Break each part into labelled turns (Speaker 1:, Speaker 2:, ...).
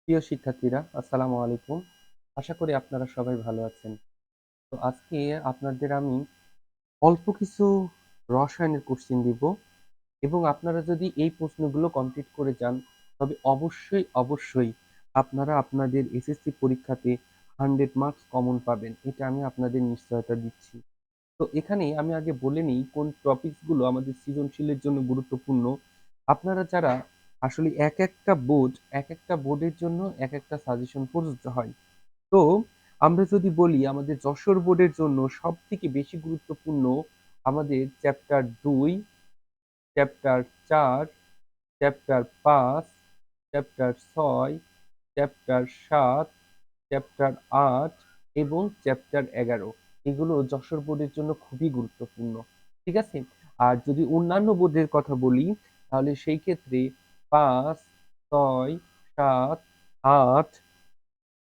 Speaker 1: প্রিয় শিক্ষার্থীরা, আসসালামু আলাইকুম। আশা করি আপনারা সবাই ভালো আছেন। তো আজকে আপনাদের আমি অল্প কিছু রসায়নের কোশ্চেন দিব এবং আপনারা যদি এই প্রশ্নগুলো কমপ্লিট করে যান, তবে অবশ্যই আপনারা আপনাদের এসএসসি পরীক্ষাতে 100 মার্কস কমন পাবেন। এটা আমি আপনাদের নিশ্চয়তা দিচ্ছি। তো এখানে আমি আগে বলে নিই কোন টপিকস গুলো আমাদের সৃজনশীলের জন্য গুরুত্বপূর্ণ। আপনারা যারা আসলে এক একটা বোর্ডের জন্য এক একটা সাজেশন প্রযোজ্য হয়। তো আমরা যদি বলি আমাদের যশোর বোর্ডের জন্য সবথেকে বেশি গুরুত্বপূর্ণ আমাদের chapter 2, chapter 4, chapter 5, chapter 6, chapter 7, chapter 8 এবং চ্যাপ্টার 11। এগুলো যশোর বোর্ডের জন্য খুবই গুরুত্বপূর্ণ। ঠিক আছে? আর যদি অন্যান্য বোর্ডের কথা বলি তাহলে সেই ক্ষেত্রে 5, 6, 7, 8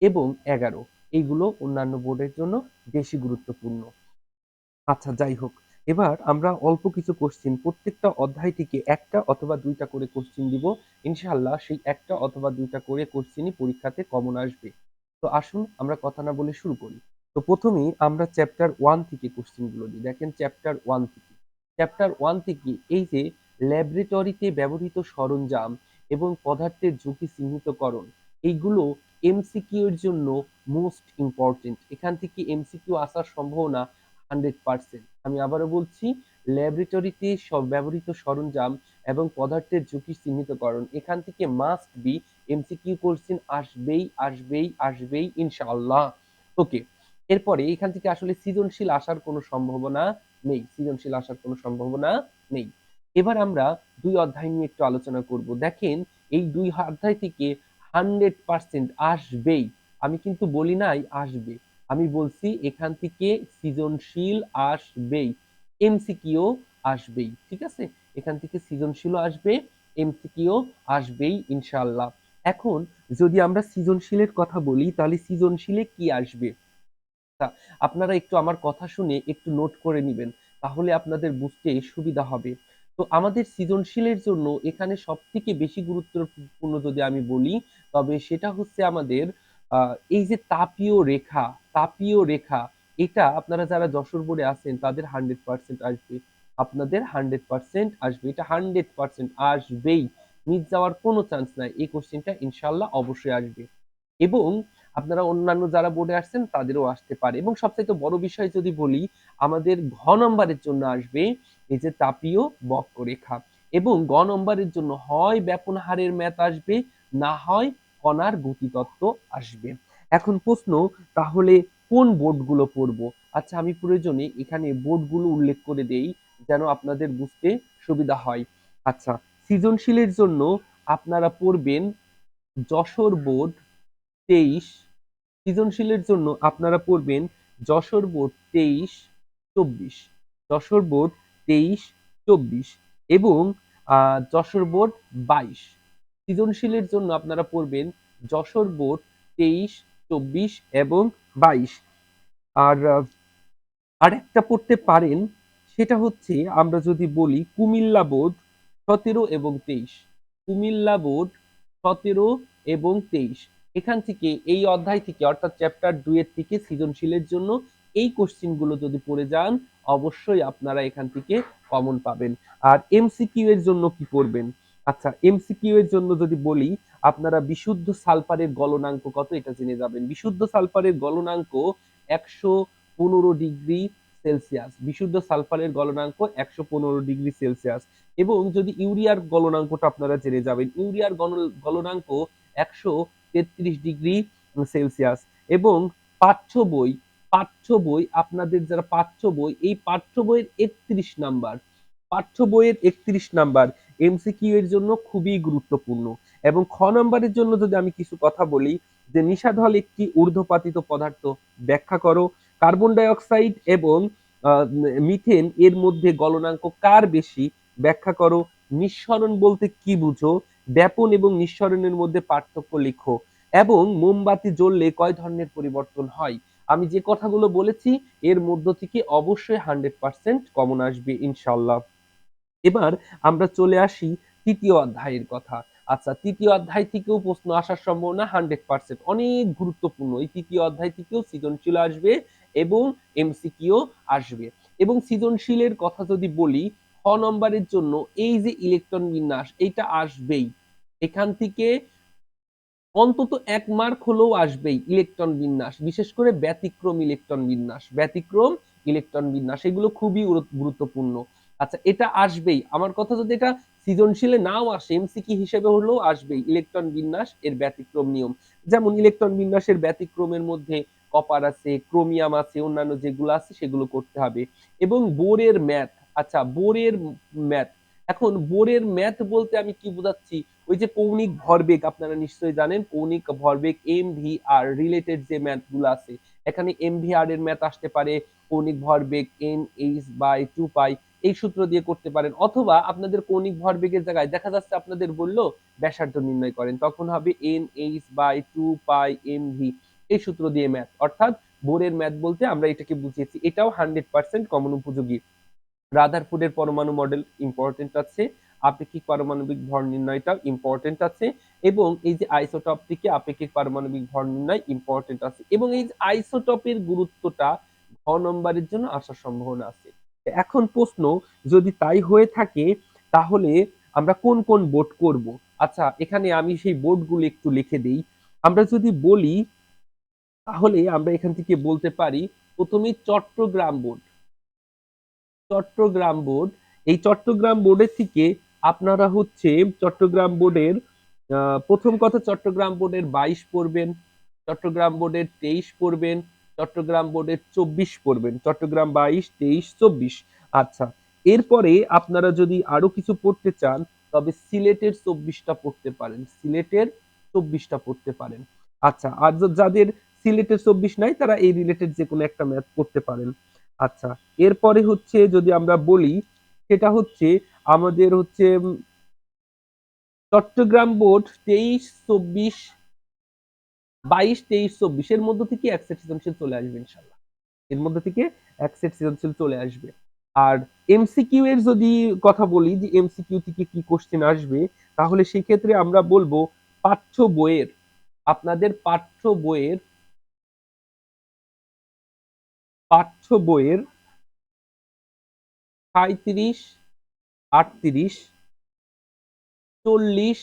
Speaker 1: এবং 11 এইগুলো অন্যান্য বোর্ডের জন্য বেশি গুরুত্বপূর্ণ। আচ্ছা, যাই হোক। এবার আমরা অল্প কিছু কোশ্চেন প্রত্যেকটা অধ্যায় থেকে ১ টা অথবা ২ টা করে কোশ্চেন দিব। ইনশাআল্লাহ সেই ১ টা অথবা ২ টা করে কোশ্চেনই পরীক্ষাতে কমন আসবে। তো আসুন আমরা কথা না বলে শুরু করি। তো ১ম এই আমরা চ্যাপ্টার 1 থেকে কোশ্চেন গুলো দিই। দেখেন চ্যাপ্টার 1 থেকে। চ্যাপ্টার 1 থেকে এই যে ল্যাবরেটরিতে ব্যবহৃত সরঞ্জাম এবং পদার্থের ঝুঁকি চিহ্নিতকরণ, এইগুলো এমসিকিউ এর জন্য মোস্ট ইম্পোর্টেন্ট। এখান থেকে এমসিকিউ আসার সম্ভাবনা 100%। আমি আবারও বলছি, ল্যাবরেটরিতে ব্যবহৃত সরঞ্জাম এবং পদার্থের ঝুঁকি চিহ্নিতকরণ, এখান থেকে মাস্ট বি এমসিকিউ কোশ্চেন আসবেই ইনশাআল্লাহ। ওকে, এরপরে এখান থেকে আসলে সৃজনশীল আসার কোনো সম্ভাবনা নেই। এবার আমরা ২ অধ্যায় নিয়ে একটু আলোচনা করব। দেখেন এই ২ অধ্যায় থেকে 100% আসবেই। আমি কিন্তু বলি নাই আসবে, আমি বলছি এখান থেকে সৃজনশীল আসবেই, এমসিকিউ আসবেই। ঠিক আছে? এখান থেকে সৃজনশীলও আসবে, এমসিকিউ আসবেই ইনশাআল্লাহ। এখন যদি আমরা সৃজনশীলের কথা বলি তাহলে সৃজনশীলে কি আসবে? তা আপনারা একটু আমার কথা শুনে একটু নোট করে নিবেন। তাহলে আপনাদের বুঝতে সুবিধা হবে। তো আমাদের সৃজনশীলের জন্য এখানে সবথেকে বেশি গুরুত্বপূর্ণ যদি আমি বলি, তবে সেটা হচ্ছে আমাদের এই যে তাপীয় রেখা, এটা আপনারা যারা যশোর বোর্ডে আছেন তাদের 100% আসবে। আপনাদের 100% আসবে। এটা 100% আসবেই। মিস যাওয়ার কোনো চান্স নাই। এই কোশ্চেনটা ইনশাআল্লাহ অবশ্যই আসবে। এবং আপনারা অন্যান্য যারা বোর্ডে আসছেন তাদেরও আসতে পারে। এবং সবচাইতে বড় বিষয় যদি বলি, আমাদের ঘ নম্বরের জন্য আসবে এই যে তাপীয় বক্ররেখা, এবং গ নম্বরের জন্য হয় ব্যাপন হারের ম্যাথ আসবে, না হয় কণার গতিতত্ত্ব আসবে। এখন প্রশ্ন, তাহলে কোন বোর্ডগুলো পড়বো? আচ্ছা, আমি প্রয়োজনে এখানে বোর্ডগুলো উল্লেখ করে দেই যেন আপনাদের বুঝতে সুবিধা হয়। আচ্ছা, সৃজনশীলের জন্য আপনারা পড়বেন যশোর বোর্ড 23। সৃজনশীলের জন্য আপনারা পড়বেন যশোর বোর্ড 23-24, যশোর বোর্ড 23-24 এবং যশোর বোর্ড 22। সৃজনশীলের জন্য আপনারা পড়বেন যশোর বোর্ড 23-24 এবং 22। আর আরেকটা পড়তে পারেন, সেটা হচ্ছে আমরা যদি বলি কুমিল্লা বোর্ড 17 এবং 23। কুমিল্লা বোর্ড 17 এবং 23। এখান থেকে এই অধ্যায় থেকে অর্থাৎ চ্যাপ্টার 2 এর থেকে সৃজনশীলের জন্য এই কোশ্চেন গুলো যদি পড়ে যান, অবশ্যই আপনারা এখান থেকে কমন পাবেন। আর এমসিকিউ এর জন্য কি পড়বেন? আচ্ছা, এমসিকিউ এর জন্য যদি বলি, আপনারা বিশুদ্ধ সালফারের গলনাঙ্ক কত এটা জেনে যাবেন। বিশুদ্ধ সালফারের গলনাঙ্ক 115 ডিগ্রি সেলসিয়াস। বিশুদ্ধ সালফারের গলনাঙ্ক 115 ডিগ্রি সেলসিয়াস। এবং যদি ইউরিয়ার গলনাঙ্কটা আপনারা জেনে যাবেন, ইউরিয়ার গলনাঙ্ক 133 ডিগ্রি সেলসিয়াস। এবং পাঠ্য বই আপনাদের যারা পাঠ্য বই, এই পাঠ্য বইয়ের 31 নাম্বার, পাঠ্য বইয়ের 31 নাম্বার এমসিকিউ এর জন্য খুবই গুরুত্বপূর্ণ। এবং খ নাম্বারের জন্য যদি আমি কিছু কথা বলি, যে নিষাদ একটি ঊর্ধ্বপাতিত পদার্থ, ব্যাখ্যা করো। কার্বন ডাই অক্সাইড এবং মিথেন এর মধ্যে গলনাঙ্ক কার বেশি, ব্যাখ্যা করো। নিঃসরণ বলতে কি বুঝো, ব্যাপন এবং নিঃসরণের মধ্যে পার্থক্য লিখো। এবং মোমবাতি জ্বললে কয় ধরনের পরিবর্তন হয়। আমি যে কথাগুলো বলেছি এর মধ্য থেকে অবশ্যই 100% কমন আসবে ইনশাল্লাহ। এবার আমরা চলে আসি তৃতীয় অধ্যায়ের কথা। আচ্ছা, তৃতীয় অধ্যায় থেকেও প্রশ্ন আসার সম্ভাবনা 100%, অনেক গুরুত্বপূর্ণ। এই তৃতীয় অধ্যায় থেকেও সৃজনশীল আসবে এবং এমসিকিউ আসবে। এবং সৃজনশীলের কথা যদি বলি, খ নম্বরের জন্য এই যে ইলেকট্রন বিন্যাস এইটা আসবেই। এখান থেকে অন্তত ১ মার্ক হলেও আসবেই ইলেকট্রন বিন্যাস। বিশেষ করে ব্যতিক্রম ইলেকট্রন বিন্যাস। ব্যতিক্রম ইলেকট্রন বিন্যাস এগুলো খুবই গুরুত্বপূর্ণ। আচ্ছা, এটা আসবেই। আমার কথা যদি এটা সৃজনশীলে নাও আসে, এমসিকিউ হিসেবে হলেও আসবেই ইলেকট্রন বিন্যাস এর ব্যতিক্রম নিয়ম। যেমন ইলেকট্রন বিন্যাসের ব্যতিক্রমের মধ্যে কপার আছে, ক্রোমিয়াম আছে, অন্যান্য যেগুলো আছে সেগুলো করতে হবে। এবং বোরের ম্যাথ, আচ্ছা বোরের ম্যাথ। এখন বোরের ম্যাথ বলতে আমি কি বোঝাচ্ছি? ওই যে কৌণিক ভরবেগ আপনারা নিশ্চয়ই জানেন, কৌণিক ভরবেগ MVR রিলেটেড যে ম্যাথ গুলো আছে, এখানে MVR এর ম্যাথ আসতে পারে কৌণিক ভরবেগ NH/2 পাই, এই সূত্র দিয়ে করতে পারেন। অথবা আপনাদের কৌণিক ভরবেগের জায়গায় দেখা যাচ্ছে আপনাদের বললো ব্যাসার্ধ নির্ণয় করেন, তখন হবে NH/2 পাই MV, এই সূত্র দিয়ে ম্যাথ। অর্থাৎ বোরের ম্যাথ বলতে আমরা এটাকে বুঝিয়েছি। এটাও 100% কমন উপযোগী। রাদারফোর্ডের পরমাণু মডেল ইম্পর্টেন্ট আছে, আপেক্ষিক পারমাণবিক ভর নির্ণয়টা ইম্পর্টেন্ট আছে, এবং এই যে আইসোটপ থেকে আপেক্ষিক পারমাণবিক ভর নির্ণয় ইম্পর্টেন্ট আছে, এবং এই যে আইসোটপের গুরুত্বটা ঘ নম্বরের জন্য আসার সম্ভাবনা আছে। এখন প্রশ্ন, যদি তাই হয়ে থাকে তাহলে আমরা কোন কোন বোর্ড করব? আচ্ছা, এখানে আমি সেই বোর্ডগুলো একটু লিখে দেই। আমরা যদি বলি তাহলে আমরা এখান থেকে বলতে পারি প্রথমেই চট্টগ্রাম বোর্ড। চট্টগ্রাম বোর্ড, এই চট্টগ্রাম বোর্ডের থেকে আপনারা হচ্ছে চট্টগ্রাম বোর্ডের প্রথম কথা চট্টগ্রাম বোর্ডের 22 পড়বেন, চট্টগ্রাম বোর্ডের 23 পড়বেন, চট্টগ্রাম বোর্ডের 24 পড়বেন, চট্টগ্রাম 22, 23, 24। আচ্ছা, এরপরে আপনারা যদি আরো কিছু পড়তে চান তবে সিলেটের 24টা পড়তে পারেন, সিলেটের 24টা পড়তে পারেন। আচ্ছা, আর যাদের সিলেটের 24 নাই তারা এই রিলেটেড যে কোনো একটা ম্যাথ পড়তে পারেন। আচ্ছা, এরপরে হচ্ছে যদি আমরা বলি সেটা হচ্ছে আমাদের হচ্ছে চট্টগ্রাম বোর্ড 23, 24, 22, 23, 24 এর মধ্য থেকে এক সেট সৃজনশীল চলে আসবে ইনশাল্লাহ। এর মধ্যে থেকে এক সেট সৃজনশীল চলে আসবে। আর এমসিকিউ এর যদি কথা বলি যে এমসিকিউ থেকে কি কোশ্চেন আসবে, তাহলে সেই ক্ষেত্রে আমরা বলবো পাঠ্য বইয়ের, আপনাদের পাঠ্য বইয়ের 35, 38, 40,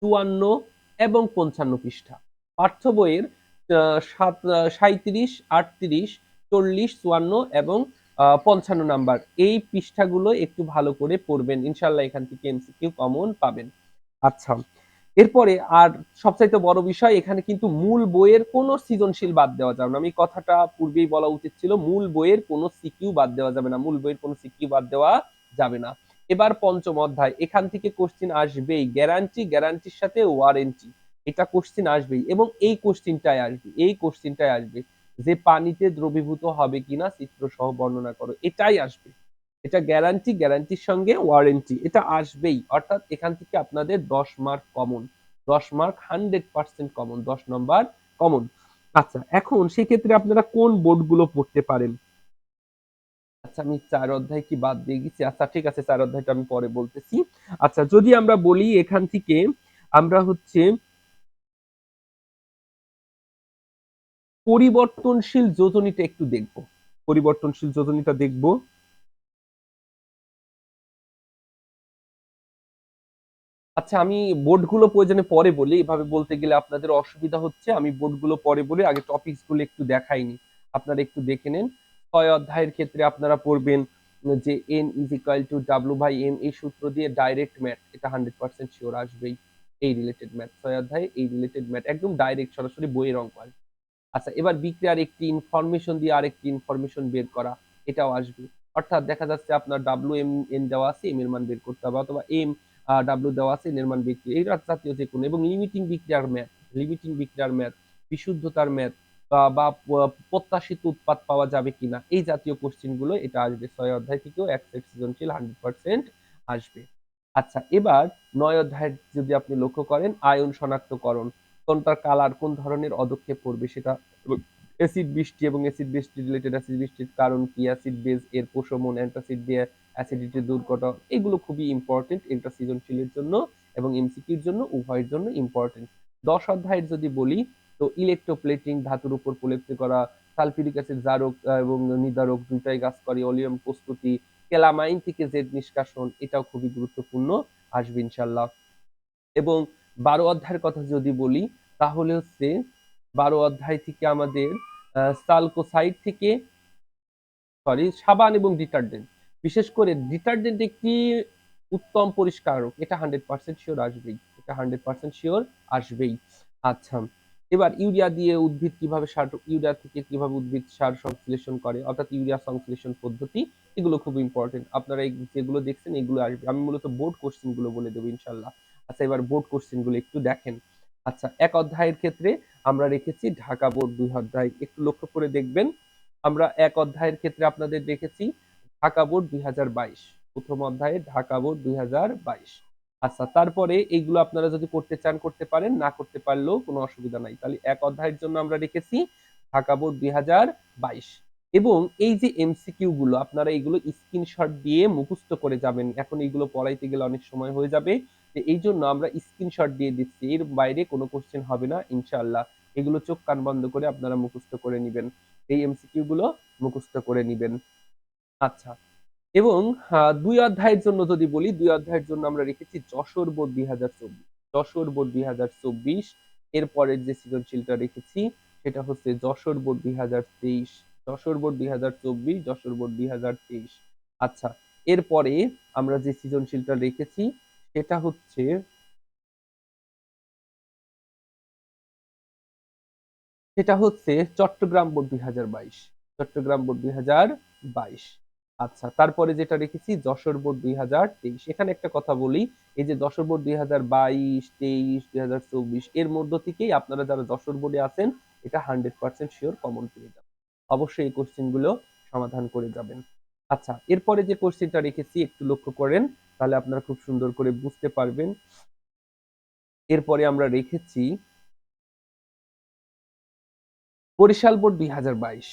Speaker 1: 54 এবং 55 পৃষ্ঠা। পাঠ্য বইয়ের 37, 38, 40, 54 এবং 55 নাম্বার এই পৃষ্ঠাগুলো একটু ভালো করে পড়বেন, ইনশাল্লাহ এখান থেকে এমসিকিউ কমন পাবেন। আচ্ছা, এরপরে আর সবচাইতে বড় বিষয়, এখানে কিন্তু মূল বইয়ের কোনো সৃজনশীল বাদ দেওয়া যাবে না। আমি কথাটা পূর্বেই বলা উচিত ছিল, মূল বইয়ের কোনো সিকিউ বাদ দেওয়া যাবে না, মূল বইয়ের কোনো সিকিউ বাদ দেওয়া যাবে না। এবার পঞ্চম অধ্যায়, এখান থেকে কোশ্চিন আসবেই, গ্যারান্টি, গ্যারান্টির সাথে ওয়ারেন্টি, এটা কোশ্চিন আসবেই, এবং এই কোশ্চিনটাই আসবে, এই কোশ্চিনটাই আসবে যে পানিতে দ্রবীভূত হবে কিনা চিত্র সহ বর্ণনা করো, এটাই আসবে। এটা গ্যারান্টি, গ্যারান্টির সঙ্গে ওয়ারেন্টি, এটা আসবেই। অর্থাৎ এখান থেকে আপনাদের 10 মার্ক কমন, 10 মার্ক 100% কমন, 10 নম্বর কমন। আচ্ছা, এখন সেক্ষেত্রে আপনারা কোন বোর্ডগুলো পড়তে পারেন? আচ্ছা, আমি 4 অধ্যায় কি বাদ দিয়ে গেছি? আচ্ছা ঠিক আছে, 4 অধ্যায়টা আমি পরে বলতেছি। আচ্ছা, যদি আমরা বলি এখান থেকে আমরা হচ্ছে পরিবর্তনশীল যোজনীটা একটু দেখব, পরিবর্তনশীল যোজনীটা দেখব। আচ্ছা, আমি বোর্ডগুলো প্রয়োজনে পরে বলি, এভাবে বলতে গেলে আপনাদের অসুবিধা হচ্ছে, আমি বোর্ডগুলো পরে বলি, আগে টপিকস গুলো একটু দেখাইনি, আপনারা একটু দেখে নেন। 6 অধ্যায়ের ক্ষেত্রে আপনারা পড়বেন যে N=W/M, এই সূত্র দিয়ে ডাইরেক্ট ম্যাথ, এটা 100% শিওর আসবেই, এই রিলেটেড ম্যাথ 6 অধ্যায়ে এই রিলেটেড ম্যাথ একদম ডাইরেক্ট সরাসরি বইয়ের অঙ্ক আসবে। আচ্ছা, এবার বিক্রিয়ার একটি ইনফরমেশন দিয়ে আরেকটি ইনফরমেশন বের করা, এটাও আসবে। অর্থাৎ দেখা যাচ্ছে আপনার WM দেওয়া আছে, এম এর মান বের করতে হবে, অথবা W দেওয়া আছে, এর মান বের এই জাতীয় যে কোনো, এবং লিমিটিং বিক্রিয়ার ম্যাথ, লিমিটিং বিক্রিয়ার ম্যাথ, বিশুদ্ধতার ম্যাথ, বা প্রত্যাশিত উৎপাদ পাওয়া যাবে কিনা, এই জাতীয় কোশ্চেন গুলো এটা আসবে 6 অধ্যায় থেকেও এক সেট সৃজনশীল 100% আসবে। আচ্ছা, এবার 9 অধ্যায়ের যদি আপনি লক্ষ্য করেন আয়ন শনাক্তকরণ, কোনটার কালার কোন ধরনের অদক্ষেপ পড়বে সেটা অ্যাসিড বৃষ্টি এবং অ্যাসিড বৃষ্টি রিলেটেড অ্যাসিড বৃষ্টির কারণ কি, অ্যাসিড বেস এর প্রশমন, অ্যান্টাসিড দিয়ে অ্যাসিডিটি দূর করা, এগুলো খুবই ইম্পর্টেন্ট। এটা সৃজনশীলের জন্য এবং এমসিকিউর জন্য উভয়ের জন্য ইম্পর্টেন্ট। 10 অধ্যায়ের যদি বলি তো ইলেকট্রোপ্লেটিং, ধাতুর উপর প্রলেপ্ত করা, সালফিউরিক অ্যাসিড জারক এবং নির্ধারক দুইটাই কাজ করে, অলিয়াম প্রস্তুতি, কেলামাইন থেকে জেড নিষ্কাশন, এটাও খুবই গুরুত্বপূর্ণ, আসবে ইনশাল্লাহ। এবং 12 অধ্যায়ের কথা যদি বলি তাহলে হচ্ছে 12 অধ্যায় থেকে আমাদের সালকোসাইড থেকে সাবান এবং ডিটারজেন্ট, বিশেষ করে ডিটারজেন্ট একটি উত্তম পরিষ্কারক, এটা 100% শিওর আসবেই, এটা 100% শিওর আসবেই। আচ্ছা, এবার ইউরিয়া দিয়ে উদ্ভিদ কিভাবে সার, ইউরিয়া থেকে কিভাবে উদ্ভিদ সার সংশ্লেষণ করে, অর্থাৎ ইউরিয়া সংশ্লেষণ পদ্ধতি, এগুলো খুব ইম্পর্টেন্ট। আপনারা যেগুলো দেখছেন এগুলো আসবে, আমি মূলত বোর্ড কোশ্চেন গুলো বলে দেবো ইনশাল্লাহ। আচ্ছা, এবার বোর্ড কোশ্চেন গুলো একটু দেখেন। আচ্ছা, এক অধ্যায়ের ক্ষেত্রে আমরা রেখেছি ঢাকা বোর্ড 2 অধ্যায়, একটু লক্ষ্য করে দেখবেন। আমরা এক অধ্যায়ের ক্ষেত্রে আপনাদের দেখেছি ঢাকা বোর্ড 2022, প্রথম অধ্যায়ে ঢাকা বোর্ড 2022। আচ্ছা, তারপরে এইগুলো আপনারা যদি করতে চান করতে পারেন, না করতে পারলেও কোনো অসুবিধা নাই। তাহলে এক অধ্যায়ের জন্য আমরা রেখেছি ঢাকা বোর্ড 2022। এবং এই যে এমসিকিউ গুলো আপনারা এইগুলো স্ক্রিনশট দিয়ে মুখস্থ করে যাবেন, এখন এইগুলো পড়াইতে গেলে অনেক সময় হয়ে যাবে, এই জন্য আমরা স্ক্রিনশট দিয়ে দিচ্ছি, এর বাইরে কোনো কোশ্চেন হবে না ইনশাআল্লাহ। এগুলো চোখ কান বন্ধ করে আপনারা মুখস্থ করে নিবেন, এই এমসিকিউ গুলো মুখস্থ করে নিবেন। আচ্ছা, এবং 2 অধ্যায়ের জন্য যদি বলি, 2 অধ্যায়ের জন্য আমরা রেখেছি যশোর বোর্ড 2024, যশোর বোর্ড 2024। এরপরের যে সৃজনশীলটা রেখেছি সেটা হচ্ছে Jessore board 2023, Jessore board 2024, Jessore board 2023। আচ্ছা, এরপরে আমরা যে সৃজনশীলটা রেখেছি সেটা হচ্ছে চট্টগ্রাম বোর্ড 2022, চট্টগ্রাম বোর্ড 2022। আচ্ছা, তারপরে যেটা রেখেছি যশোর বোর্ড 2023। এখানে একটা কথা বলি, এই যে যশোর বোর্ড 2022, 23, 2024 এর মধ্য থেকেই আপনারা যারা যশোর বোর্ডে আছেন এটা 100% শিওর কমন পেয়ে যাবেন। অবশ্যই এই কোশ্চেন গুলো সমাধান করে যাবেন। আচ্ছা, এরপরে যে কোশ্চেনটা রেখেছি একটু লক্ষ্য করেন, তাহলে আপনারা খুব সুন্দর করে বুঝতে পারবেন। এরপরে আমরা রেখেছি বরিশাল বোর্ড 2022,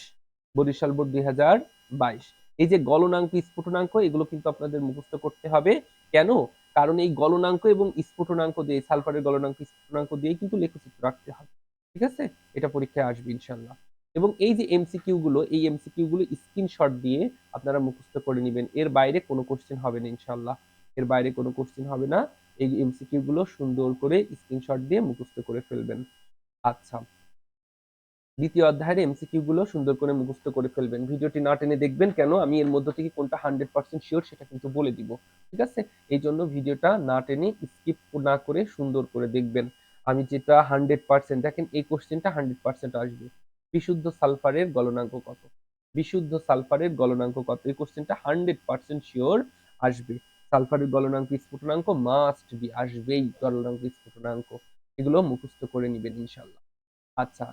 Speaker 1: বরিশাল বোর্ড 2022। এই যে গলনাঙ্ক, স্ফুটনাঙ্ক, এগুলো কিন্তু আপনাদের মুখস্থ করতে হবে। কেন? কারণ এই গলনাঙ্ক এবং স্ফুটনাঙ্ক দিয়ে, সালফারের গলনাঙ্ক স্ফুটনাঙ্ক দিয়ে কিন্তু লেখচিত্র রাখতে হবে। ঠিক আছে? এটা পরীক্ষায় আসবে ইনশাআল্লাহ। এবং এই যে এমসিকিউ গুলো, এই এমসিকিউ গুলো স্ক্রিনশট দিয়ে আপনারা মুখস্থ করে নেবেন, এর বাইরে কোনো কোশ্চেন হবে না ইনশাআল্লাহ, এর বাইরে কোনো কোশ্চেন হবে না। এই এমসিকিউ গুলো সুন্দর করে স্ক্রিনশট দিয়ে মুখস্থ করে ফেলবেন। আচ্ছা, দ্বিতীয় অধ্যায়ের এমসিকিউ গুলো সুন্দর করে মুখস্থ করে ফেলবেন, ভিডিওটি না টেনে দেখবেন, কেন আমি এর মধ্যে থেকে কোনটা 100% শিওর সেটা কিন্তু বলে দিব। ঠিক আছে? এই জন্য ভিডিওটা না টেনে স্কিপ না করে সুন্দর করে দেখবেন। আমি যেটা 100%, দেখেন এই কোশ্চেনটা 100% আসবে, বিশুদ্ধ সালফারের গলনাঙ্ক কত, বিশুদ্ধ সালফারের গলনাঙ্ক কত, এই কোশ্চেনটা 100% শিওর আসবে। সালফারের গলনাঙ্ক স্ফুটনাঙ্ক মাস্ট বি, আসবেই গলনাঙ্ক স্ফুটনাঙ্ক, এগুলো মুখস্থ করে নিবেন ইনশাল্লাহ। আচ্ছা,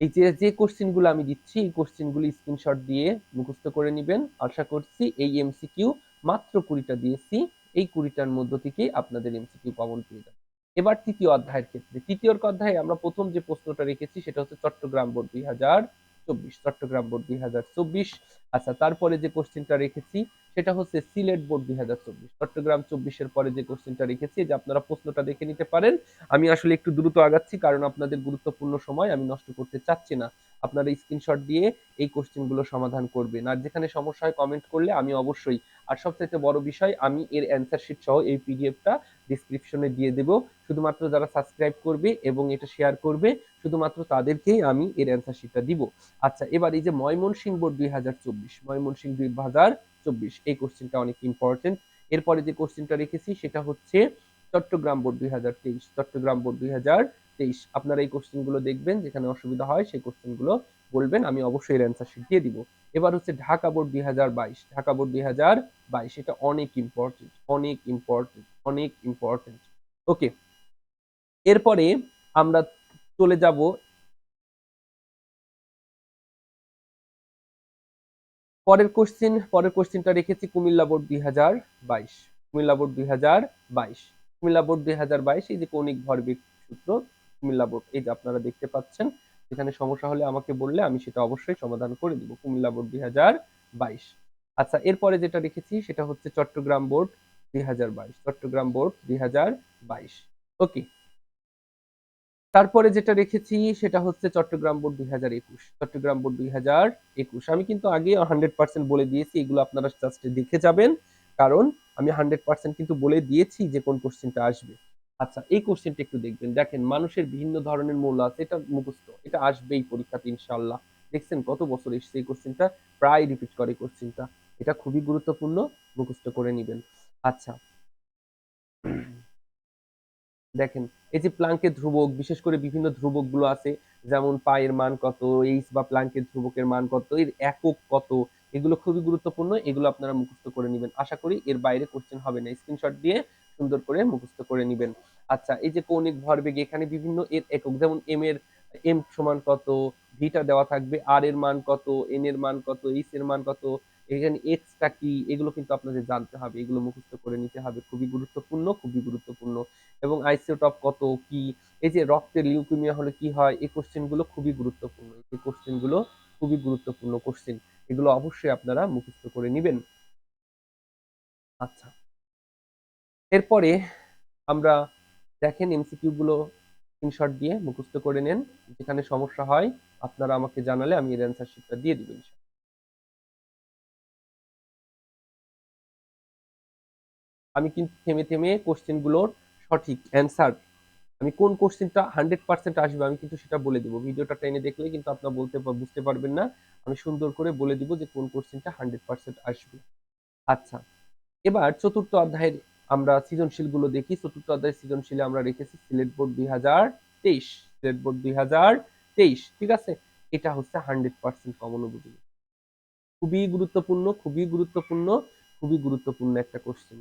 Speaker 1: এই যে যে কোশ্চেন গুলো আমি দিচ্ছি এই কোশ্চেন গুলো স্ক্রিনশট দিয়ে মুখস্থ করে নিবেন। আশা করছি এই এমসিকিউ মাত্র 20টা দিয়েছি, এই 20টার মধ্য থেকে আপনাদের এমসিকিউ কমন পেয়ে যাবে। এবার তৃতীয় অধ্যায়ের ক্ষেত্রে, তৃতীয় অধ্যায়ে আমরা প্রথম যে প্রশ্নটা রেখেছি সেটা হচ্ছে চট্টগ্রাম বোর্ড 2024, চট্টগ্রাম বোর্ড 2024। আচ্ছা, তারপরে যে কোশ্চেনটা রেখেছি সেটা হচ্ছে সিলেট বোর্ড 2024, চট্টগ্রাম 24-এর পরে যে কোশ্চেনটা রেখেছি, যে আপনারা প্রশ্নটা দেখে নিতে পারেন। আমি আসলে একটু দ্রুত আগাচ্ছি কারণ আপনাদের গুরুত্বপূর্ণ সময় আমি নষ্ট করতে চাচ্ছি না। আপনারা স্ক্রিনশট দিয়ে এই কোশ্চেন গুলো সমাধান করবেন, আর যেখানে সমস্যা হয় কমেন্ট করলে আমি অবশ্যই, আর সবচেয়ে বড় বিষয় আমি এর অ্যান্সার শিট সহ এই পিডিএফটা ডিসক্রিপশনে দিয়ে দেব। শুধুমাত্র যারা সাবস্ক্রাইব করবে এবং এটা শেয়ার করবে শুধুমাত্র তাদেরকেই আমি এর অ্যান্সার শিটটা দিব। আচ্ছা, এবার এই যে ময়মনসিংহ বোর্ড 2024, ময়মনসিংহ 2024 এই কোশ্চেনটা অনেক ইম্পর্টেন্ট। এরপরে যে কোশ্চেনটা রেখেছি সেটা হচ্ছে চট্টগ্রাম বোর্ড 2023, চট্টগ্রাম বোর্ড 2023। আপনারা এই কোশ্চেন গুলো দেখবেন, যেখানে অসুবিধা হয় সেই কোশ্চেন গুলো বলবেন, আমি অবশ্যই এর অ্যান্সার শিট দিয়ে দিব। এবার হচ্ছে ঢাকা বোর্ড 2022, ঢাকা বোর্ড 2022, এটা অনেক ইম্পর্টেন্ট, অনেক ইম্পর্টেন্ট, অনেক ইম্পর্টেন্ট। ওকে, এরপরে আমরা চলে যাব পরের কোশ্চেনটা রেখেছি Comilla board 2022, Comilla board 2022, Comilla board 2022। এই যে কৌণিক ভরবেগ সূত্র, কুমিল্লা বোর্ড, এই যে আপনারা দেখতে পাচ্ছেন যে এখানে সমস্যা হলে আমাকে বললে আমি সেটা অবশ্যই সমাধান করে দিব। কুমিল্লা বোর্ড 2022। আচ্ছা, এরপরে যেটা রেখেছি সেটা হচ্ছে চট্টগ্রাম বোর্ড 2022। চট্টগ্রাম বোর্ড 2022। ওকে। তারপরে যেটা রেখেছি সেটা হচ্ছে চট্টগ্রাম বোর্ড 2021। চট্টগ্রাম বোর্ড 2021। আমি কিন্তু আগে 100% বলে দিয়েছি, এগুলো আপনারা জাস্ট দেখে যাবেন, কারণ আমি 100% কিন্তু বলে দিয়েছি যে কোন কোশ্চেনটা আসবে। আচ্ছা, এই কোশ্চেনটা একটু দেখবেন। দেখেন, মানুষের বিভিন্ন ধরনের মৌল আছে, এটা মুখস্থ, এটা আসবেই পরীক্ষাতে ইনশাআল্লাহ। দেখছেন কত বছর এসছে এই কোশ্চেনটা, প্রায় রিপিট করে কোশ্চেনটা। এটা খুবই গুরুত্বপূর্ণ, মুখস্থ করে নিবেন। আচ্ছা, দেখেন, এই যে প্লাঙ্কের ধ্রুবক, বিশেষ করে বিভিন্ন ধ্রুবক গুলো আছে, যেমন পায়ের মান কত, এইচ বা প্লাঙ্কের ধ্রুবকের মান কত, এর একক কত, এগুলো খুবই গুরুত্বপূর্ণ, এগুলো আপনারা মুখস্থ করে নিবেন। আশা করি এর বাইরে কোশ্চেন হবে না, স্ক্রিনশট দিয়ে সুন্দর করে মুখস্থ করে নিবেন। আচ্ছা, এই যে কৌণিক ভরবেগ, এখানে বিভিন্ন এর একক, যেমন এম সমান কত, ভিটা দেওয়া থাকবে, আর এর মান কত, এন এর মান কত, এইচ এর মান কত, এখানে এক্সটা কি, এগুলো কিন্তু আপনাদের জানতে হবে, এগুলো মুখস্থ করে নিতে হবে, খুবই গুরুত্বপূর্ণ, খুবই গুরুত্বপূর্ণ। এবং আইসোটপ কত কি, এই যে রক্তের লিউকেমিয়া হলে কি হয়, এই কোশ্চেন গুলো খুবই গুরুত্বপূর্ণ, এই কোশ্চেন গুলো খুবই গুরুত্বপূর্ণ কোশ্চেন, এগুলো অবশ্যই আপনারা মুখস্থ করে নিবেন। আচ্ছা, এরপরে আমরা দেখেন এমসিকিউ গুলো স্ক্রিনশট দিয়ে মুখস্থ করে নেন, যেখানে সমস্যা হয় আপনারা আমাকে জানালে আমি এর অ্যান্সার শিটটা দিয়ে দিব। আমি কিন্তু থেমে থেমে কোশ্চেন গুলোর সঠিক অ্যান্সার, আমি কোন কোশ্চেনটা 100% আসবে আমি কিন্তু সেটা বলে দিব। ভিডিওটা টেনে দেখলে কিন্তু আপনারা বুঝতে পারবেন না। আমি সুন্দর করে বলে দিব যে কোন কোশ্চেনটা 100% আসবে। আচ্ছা, এবার চতুর্থ অধ্যায়ের আমরা সৃজনশীল গুলো দেখি। চতুর্থ অধ্যায়ের সৃজনশীলে আমরা রেখেছি সিলেট বোর্ড 2023। সিলেট বোর্ড 2023, ঠিক আছে? এটা হচ্ছে 100% কমন উপযোগী। খুবই গুরুত্বপূর্ণ, খুবই গুরুত্বপূর্ণ, খুবই গুরুত্বপূর্ণ একটা কোশ্চেন।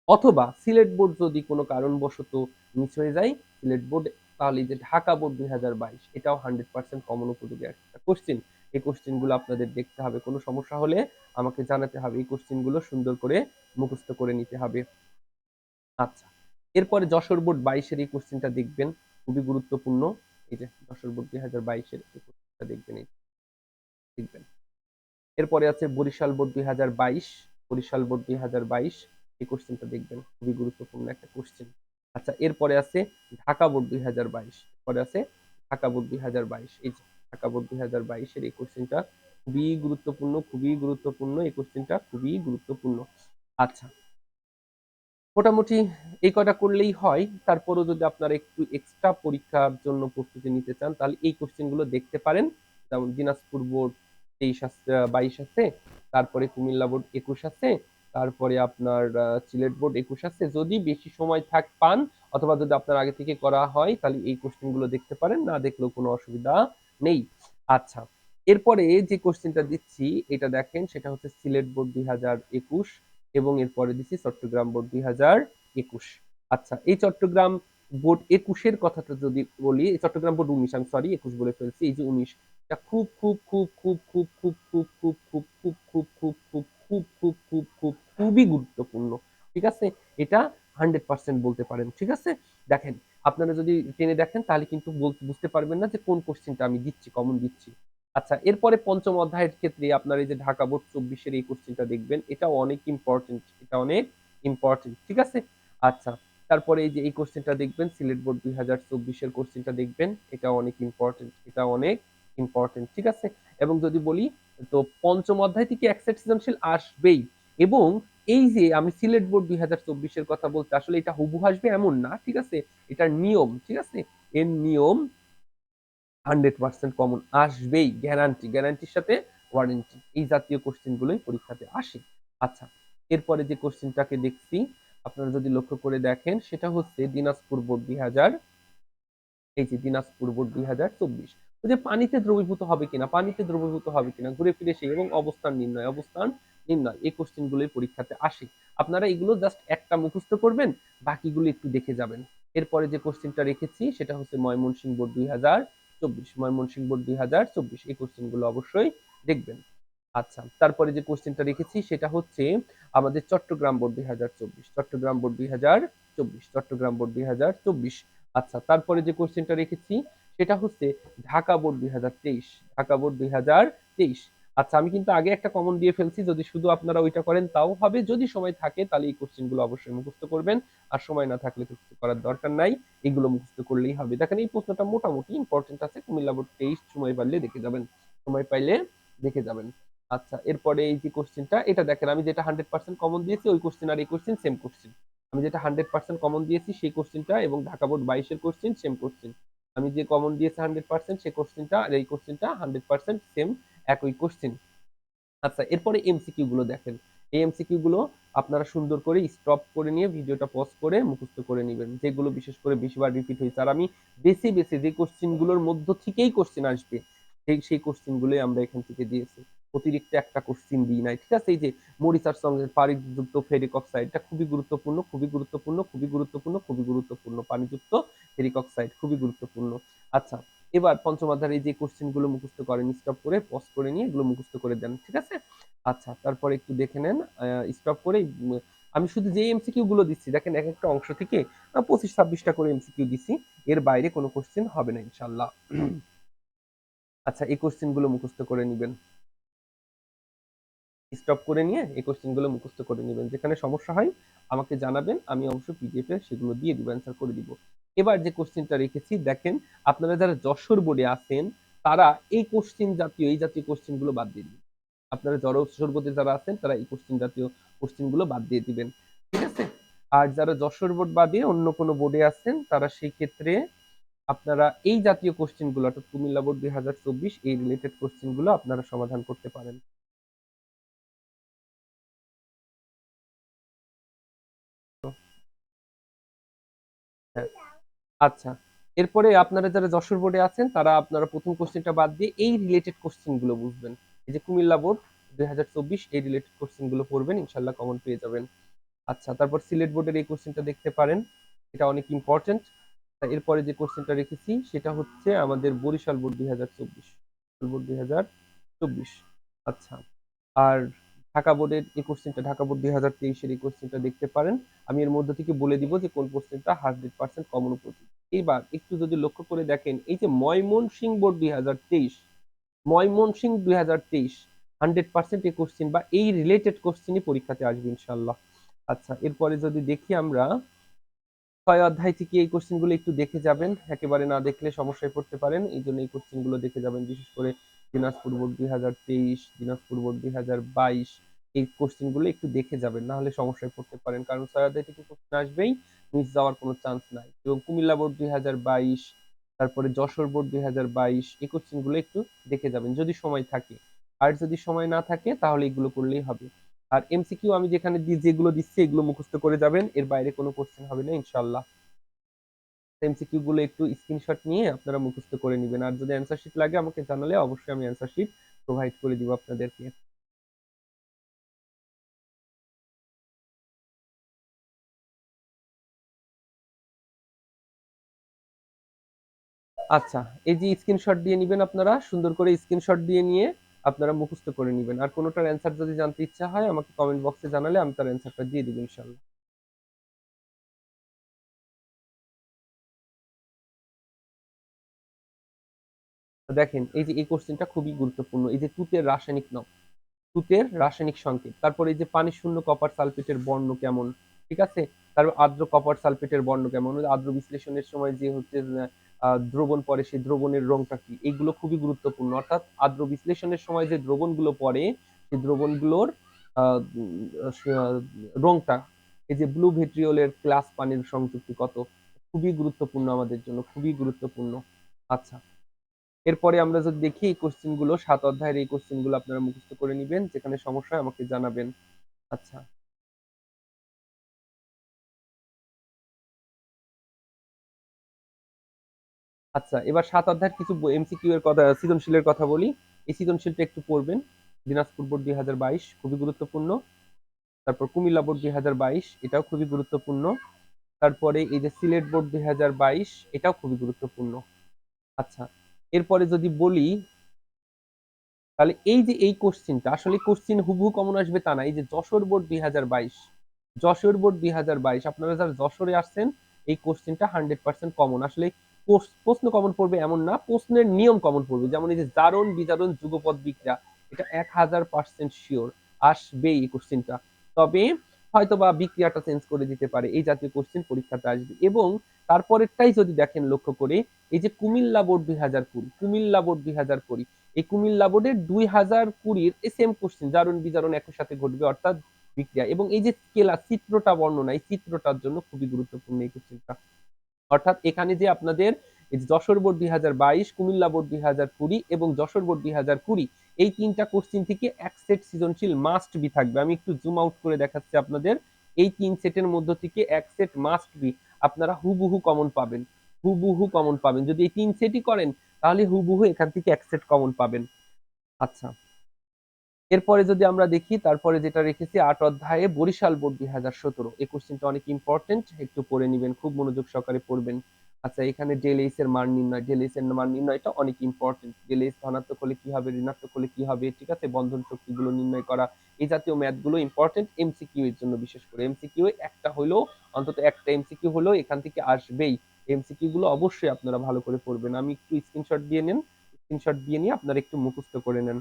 Speaker 1: অথবা সিলেট বোর্ড যদি কোনো কারণবশত মিস হয়ে যায়, সিলেট বোর্ড, তাহলে যে ঢাকা বোর্ড 2022, এটাও 100% কমন উপযোগী একটা কোশ্চেন। এই কোশ্চেন গুলো আপনাদের দেখতে হবে, কোনো সমস্যা হলে আমাকে জানাতে হবে, এই কোশ্চেন গুলো সুন্দর করে মুখস্থ করে নিতে হবে। আচ্ছা, এরপরে যশোর বোর্ড 22-এর এই কোশ্চেনটা দেখবেন, খুবই গুরুত্বপূর্ণ। এই যে যশোর বোর্ড 2022-এর এই কোশ্চেনটা দেখবেন, এই দেখবেন। এরপরে আছে বরিশাল বোর্ড 2022। বরিশাল বোর্ড 2022, এই কোশ্চেনটা দেখবেন, খুবই গুরুত্বপূর্ণ একটা কোশ্চেন। আচ্ছা, এরপরে আছে ঢাকা বোর্ড 2022। এরপরে আছে ঢাকা বোর্ড 2022, এই যে ঢাকা বোর্ড 2022-এর এই কোশ্চেনটা খুবই গুরুত্বপূর্ণ, খুবই গুরুত্বপূর্ণ, এই কোশ্চেনটা খুবই গুরুত্বপূর্ণ। আচ্ছা, মোটামুটি এই কয়টা করলেই হয়। তারপরেও যদি আপনারা একটু এক্সট্রা পরীক্ষার জন্য প্রস্তুতি নিতে চান, তাহলে এই কোশ্চেন গুলো দেখতে পারেন। যেমন দিনাজপুর বোর্ড 23 আছে, 22 আছে, তারপরে কুমিল্লা বোর্ড 21 আছে, তারপরে আপনার সিলেট বোর্ড 21 আছে। যদি বেশি সময় পান, অথবা যদি আপনার আগে থেকে করা হয়, তাহলে এই কোশ্চেন গুলো দেখতে পারেন, না দেখলেও কোনো অসুবিধা নেই। আচ্ছা, এরপরে যে কোশ্চেনটা দিচ্ছি এটা দেখেন, সেটা হচ্ছে সিলেট বোর্ড 2021, এবং এরপরে দিচ্ছি চট্টগ্রাম বোর্ড 2021। আচ্ছা, এই চট্টগ্রাম বোর্ড 21-এর কথাটা যদি বলি, চট্টগ্রাম বোর্ড 19, আমি সরি 21 বলে ফেলছি, এই যে 19, এটা খুব খুব খুব খুব খুব খুব খুব খুব খুব খুব খুব খুব খুব খুব খুব খুব খুব খুবই গুরুত্বপূর্ণ, ঠিক আছে? এটা 100% বলতে পারেন, ঠিক আছে? দেখেন, আপনারা যদি টেনে দেখেন তাহলে কিন্তু বুঝতে পারবেন না যে কোন কোশ্চেনটা আমি দিচ্ছি, কমন দিচ্ছি। আচ্ছা, এরপরে পঞ্চম অধ্যায়ের ক্ষেত্রে আপনার এই যে ঢাকা বোর্ড 24-এর এই কোশ্চেনটা দেখবেন, এটা অনেক ইম্পর্টেন্ট, এটা অনেক ইম্পর্টেন্ট, ঠিক আছে? আচ্ছা, তারপরে এই যে এই কোশ্চেনটা দেখবেন, সিলেট বোর্ড 2024-এর কোশ্চেনটা দেখবেন, এটা অনেক ইম্পর্টেন্ট, এটা অনেক ইম্পর্টেন্ট, ঠিক আছে? এবং যদি বলি, তো পঞ্চম অধ্যায় থেকে এক সেট সৃজনশীল আসবেই। এবং এই যে আমি সিলেট বোর্ড 2024-এর কথা বলতে, আসলে এটা হুবহু আসবে এমন না, ঠিক আছে? এটার নিয়ম, ঠিক আছে? এর নিয়ম 100% কমন আসবেই, গ্যারান্টি, গ্যারান্টির সাথে ওয়ারেন্টি, এই জাতীয় কোশ্চেন গুলোই পরীক্ষাতে আসে। আচ্ছা, এরপরে যে কোশ্চেনটাকে দেখছি, আপনারা যদি লক্ষ্য করে দেখেন, সেটা হচ্ছে দিনাজপুর বোর্ড 2000, এই যে দিনাজপুর বোর্ড 2024, যে পানিতে দ্রবীভূত হবে কিনা, পানিতে দ্রবীভূত হবে কিনা, ঘুরে ফিরে সেই, এবং অবস্থান নির্ণয়, অবস্থান নির্ণয়, এই কোশ্চেন গুলোই পরীক্ষাতে আসে। আপনারা এগুলো জাস্ট একটা মুখস্থ করবেন, বাকিগুলো একটু দেখে যাবেন। এরপরে যে কোশ্চেনটা রেখেছি সেটা হচ্ছে ময়মনসিংহ বোর্ড 2024। ময়মনসিংহ বোর্ড 2024, এই কোশ্চেন গুলো অবশ্যই দেখবেন। আচ্ছা, তারপরে যে কোশ্চেনটা রেখেছি সেটা হচ্ছে আমাদের Chittagong board 2024। Chittagong board 2024, Chittagong board 2024। আচ্ছা, তারপরে যে কোশ্চেনটা রেখেছি সেটা হচ্ছে ঢাকা বোর্ড ২০২৩। ঢাকা বোর্ড ২০২৩। আচ্ছা, আমি কিন্তু আগে একটা কমন দিয়ে ফেলছি, যদি শুধু আপনারা ওইটা করেন তাও হবে। যদি সময় থাকে তাহলে এই কোশ্চেন গুলো অবশ্যই মুখস্থ করবেন, আর সময় না থাকলে তো কিছু করার দরকার নাই, এগুলো মুখস্থ করলেই হবে। দেখেন এই প্রশ্নটা মোটামুটি ইম্পর্টেন্ট আছে, কুমিল্লা বোর্ড ২৩, সময় পারলে দেখে যাবেন, সময় পাইলে দেখে যাবেন। আচ্ছা, এরপরে এই যে কোশ্চেনটা, এটা দেখেন আমি যেটা 100% কমন দিয়েছি ওই কোশ্চেন আর এই কোশ্চেন সেম কোশ্চেন। আমি যেটা 100% কমন দিয়েছি সেই কোশ্চেনটা এবং ঢাকা বোর্ড 22 এর কোশ্চেন সেম কোশ্চেন। আমি যে কমন দিয়েছি 100% সেই কোশ্চেনটা আর এই কোশ্চেনটা 100% সেম, একই কোশ্চেন। আচ্ছা, এরপরে এমসিকিউ গুলো দেখেন। এই এমসিকিউ গুলো আপনারা সুন্দর করে স্টপ করে নিয়ে ভিডিওটা পজ করে মুখস্থ করে নেবেন, যেগুলো বিশেষ করে বেশিবার রিপিট হয়েছে। আর আমি বেছে বেছে যে কোশ্চেন গুলোর মধ্য থেকেই কোশ্চেন আসবে সেই কোশ্চেন গুলোই আমরা এখান থেকে দিয়েছি, অতিরিক্ত একটা কোশ্চেন দিই নাই, ঠিক আছে? এই যে মরিচার সঙ্গে পানিযুক্ত ফেরিক অক্সাইড, এটা খুবই গুরুত্বপূর্ণ, খুবই গুরুত্বপূর্ণ, খুবই গুরুত্বপূর্ণ, খুবই গুরুত্বপূর্ণ। পানিযুক্ত ফেরিক অক্সাইড খুবই গুরুত্বপূর্ণ। আচ্ছা, এবার পঞ্চম অধ্যায়ের এই যে কোশ্চেন গুলো মুখস্থ করেন, স্টপ করে পজ করে নিয়ে এগুলো মুখস্থ করে দেন, ঠিক আছে? আচ্ছা, তারপরে একটু দেখে নেন, স্টপ করে আমি শুধু যে এমসিকিউ গুলো দিচ্ছি দেখেন, এক একটা অংশ থেকে 25-26টা করে এমসিকিউ দিচ্ছি, এর বাইরে কোনো কোশ্চেন হবে না ইনশাল্লাহ। আচ্ছা, এই কোশ্চেন গুলো মুখস্থ করে নিবেন, স্টপ করে নিয়ে এই কোশ্চেন গুলো মুখস্থ করে নেবেন। যেখানে সমস্যা হয় আমাকে জানাবেন, আমি অবশ্য পিডিএফ এ সেগুলো দিয়ে দিব, অ্যান্সার করে দিব। এবার যে কোশ্চেনটা রেখেছি দেখেন, আপনারা যারা যশোর বোর্ডে আছেন তারা এই কোশ্চেন জাতীয় এই জাতীয় কোশ্চেন গুলো বাদ দিয়ে দিবেন। আপনারা যশোর বোর্ডে যারা আছেন তারা এই কোশ্চেন জাতীয় কোশ্চেন গুলো বাদ দিয়ে দিবেন, ঠিক আছে? আর যারা যশোর বোর্ড বাদে অন্য কোনো বোর্ডে আছেন তারা সেই ক্ষেত্রে আপনারা এই জাতীয় কোশ্চেন গুলো, অর্থাৎ কুমিল্লা বোর্ড ২০২৪ এই রিলেটেড কোশ্চেন গুলো আপনারা সমাধান করতে পারেন। হ্যাঁ, আচ্ছা। এরপরে আপনারা যারা যশোর বোর্ডে আছেন তারা আপনারা প্রথম কোশ্চেনটা বাদ দিয়ে এই রিলেটেড কোশ্চেন গুলো বুঝবেন। এই যে কুমিল্লা বোর্ড ২০২৪ এই রিলেটেড কোশ্চেন গুলো পড়বেন, ইনশাল্লাহ কমন পেয়ে যাবেন। আচ্ছা, তারপর সিলেট বোর্ডের এই কোশ্চেনটা দেখতে পারেন, এটা অনেক ইম্পর্টেন্ট। এরপরে যে কোশ্চেনটা রেখেছি সেটা হচ্ছে আমাদের বরিশাল বোর্ড ২০২৪, বোর্ড ২০২৪। আচ্ছা, আর ঢাকা বোর্ডের এই কোশ্চেনটা, ঢাকা বোর্ড ২০২৩-এর এই কোশ্চেনটা দেখতে পারেন। আমি এর মধ্যে থেকে বলে দিব যে কোন কোশ্চেনটা 100% কমন উপযোগী। এইবার একটু যদি লক্ষ্য করে দেখেন, এই যে ময়মনসিংহ বোর্ড ২০২৩, ময়মনসিংহ ২০২৩ 100% এই কোশ্চেন বা এই রিলেটেড কোশ্চেনই পরীক্ষাতে আসবে ইনশাল্লাহ। আচ্ছা, এরপরে যদি দেখি আমরা ৬ অধ্যায় থেকে এই কোশ্চেন গুলো একটু দেখে যাবেন, একেবারে না দেখলে সমস্যায় পড়তে পারেন, এই জন্য এই কোশ্চেন গুলো দেখে যাবেন। বিশেষ করে দিনাজপুর বোর্ড ২০২৩, দিনাজপুর বোর্ড ২০২২ এই কোশ্চেন গুলো একটু দেখে যাবেন, না হলে সমস্যায় পড়তে পারেন, কারণ ৬ অধ্যায় থেকে কোশ্চেন আসবেই, মিস যাওয়ার কোনো চান্স নাই। এবং কুমিল্লা বোর্ড ২০২২, তারপরে যশোর বোর্ড ২০২২ এই কোশ্চেন গুলো একটু দেখে যাবেন যদি সময় থাকে। আর যদি সময় না থাকে তাহলে এগুলো করলেই হবে। আর এমসিকিউ আমি যেখানে যেগুলো দিচ্ছি এগুলো মুখস্থ করে যাবেন, এর বাইরে কোনো কোশ্চেন হবে না ইনশাল্লাহ। এমসিকিউ গুলো একটু স্ক্রিনশট নিয়ে আপনারা মুখস্থ করে নেবেন, আর যদি অ্যান্সার শিট লাগে আমাকে জানালে অবশ্যই আমি অ্যান্সার শিট প্রোভাইড করে দিব আপনাদেরকে। আচ্ছা, এই যে স্ক্রিনশট দিয়ে নেবেন, আপনারা সুন্দর করে স্ক্রিনশট দিয়ে নিয়ে আপনারা মুখস্থ করে নেবেন। আর কোনোটার অ্যান্সার যদি জানতে ইচ্ছা হয় আমাকে কমেন্ট বক্সে জানালে আমি তার অ্যান্সারটা দিয়ে দিব ইনশাল্লাহ। দেখেন এই যে এই কোশ্চেনটা খুবই গুরুত্বপূর্ণ, এই যে তুতের রাসায়নিক নাম, তুতের রাসায়নিক সংকেত, তারপরে এই যে পানি শূন্য কপার সালফেটের বর্ণ কেমন, ঠিক আছে? তারপর আর্দ্র কপার সালফেটের বর্ণ কেমন, আর্দ্র বিশ্লেষণের সময় যে হচ্ছে দ্রবণ পড়ে সেই দ্রবণের রংটা কি, এগুলো খুবই গুরুত্বপূর্ণ। অর্থাৎ আর্দ্র বিশ্লেষণের সময় যে দ্রবণগুলো পড়ে সেই দ্রবণগুলোর আহ, উম, আহ, রংটা, এই যে ব্লু ভিট্রিওলের ক্লাস পানির সংযুক্তি কত, খুবই গুরুত্বপূর্ণ আমাদের জন্য, খুবই গুরুত্বপূর্ণ। আচ্ছা, এরপরে আমরা যদি দেখি এই কোশ্চেন গুলো, ৭ অধ্যায়ের এই কোশ্চেন গুলো আপনারা মুখস্থ করে নিবেন, যেখানে সমস্যা হয় আমাকে জানাবেন। আচ্ছা, আচ্ছা, এবার ৭ অধ্যায়ের কিছু এমসিকিউ এর কথা, সৃজনশীলের কথা বলি। এই সৃজনশীলটা একটু পড়বেন। দিনাজপুর বোর্ড ২০২২ খুবই গুরুত্বপূর্ণ। তারপর কুমিল্লা বোর্ড ২০২২ এটাও খুবই গুরুত্বপূর্ণ। তারপরে এই যে সিলেট বোর্ড ২০২২ এটাও খুবই গুরুত্বপূর্ণ। আচ্ছা, এরপরে যদি বলি, তাহলে এই যে এই কোশ্চিনটা আসলে কোশ্চিন হুবহু কমন আসবে তা না। এই যে যশোর বোর্ড ২০২২, যশোর বোর্ড ২০২২ আপনারা যারা যশোরে আসছেন এই কোশ্চিনটা 100% কমন। আসলে প্রশ্ন কমন পড়বে এমন না, প্রশ্নের নিয়ম কমন পড়বে। যেমন এই যে জারণ, বিজারণ, যুগপৎ, বিক্রিয়া, এটা 1000% সিওর আসবেই এই কোশ্চেনটা। তবে হয়তোবা বিক্রিয়াটা চেঞ্জ করে দিতে পারে। এই জাতীয় কোশ্চেন পরীক্ষাতে আসবে। এবং তারপরেরটাই যদি দেখেন লক্ষ্য করে, এই যে কুমিল্লা বোর্ড 2020, কুমিল্লা বোর্ড 2020, এই কুমিল্লা বোর্ডের 2020 এর সেম কোশ্চেন, জারণ বিজারণ একই সাথে ঘটবে, অর্থাৎ বিক্রিয়া। এবং এই যে স্কেলার চিত্রটা বর্ণনা, এই চিত্রটার জন্য খুবই গুরুত্বপূর্ণ এই কোশ্চেনটা। অর্থাৎ এখানে যে আপনাদের এই যে যশোর বোর্ড 2022, কুমিল্লা বোর্ড 2020 এবং যশোর বোর্ড 2020, এই ৩টা কোশ্চেন থেকে এক সেট সৃজনশীল মাস্ট বি থাকবে। আমি একটু জুম আউট করে দেখাচ্ছি আপনাদের। এই ৩ সেটের মধ্য থেকে এক সেট মাস্ট বি আপনারা হুবহু কমন পাবেন। হুবহু কমন পাবেন। যদি এই ৩ সেটই করেন তাহলে হুবহু এখান থেকে এক সেট কমন পাবেন। আচ্ছা। এরপরে যদি আমরা দেখি, তারপরে যেটা রেখেছি ৮ অধ্যায়ে বরিশাল বোর্ড 2017, এই কোশ্চেনটা অনেক ইম্পর্টেন্ট, একটু পড়ে নিবেন, খুব মনোযোগ সহকারে পড়বেন। আচ্ছা, এখানে ডেল এইচ এর মান নির্ণয়, ডেল এইচ এর মান নির্ণয়টা অনেক ইম্পর্টেন্ট। ডেল এইচ ধনাত্মক হলে কি হবে, ঋণাত্মক হলে কি হবে, ঠিক আছে, বন্ধন শক্তিগুলো নির্ণয় করা, এই জাতীয় ম্যাথ গুলো ইম্পর্টেন্ট এমসিকিউ এর জন্য। বিশেষ করে এমসিকিউ একটা হলেও, অন্তত একটা এমসিকিউ হলেও এখান থেকে আসবেই। এমসিকিউ গুলো অবশ্যই আপনারা ভালো করে পড়বেন। আমি একটু স্ক্রিনশট দিয়ে নেন, স্ক্রিনশট দিয়ে নিয়ে আপনারা একটু মুখস্থ করে নেন।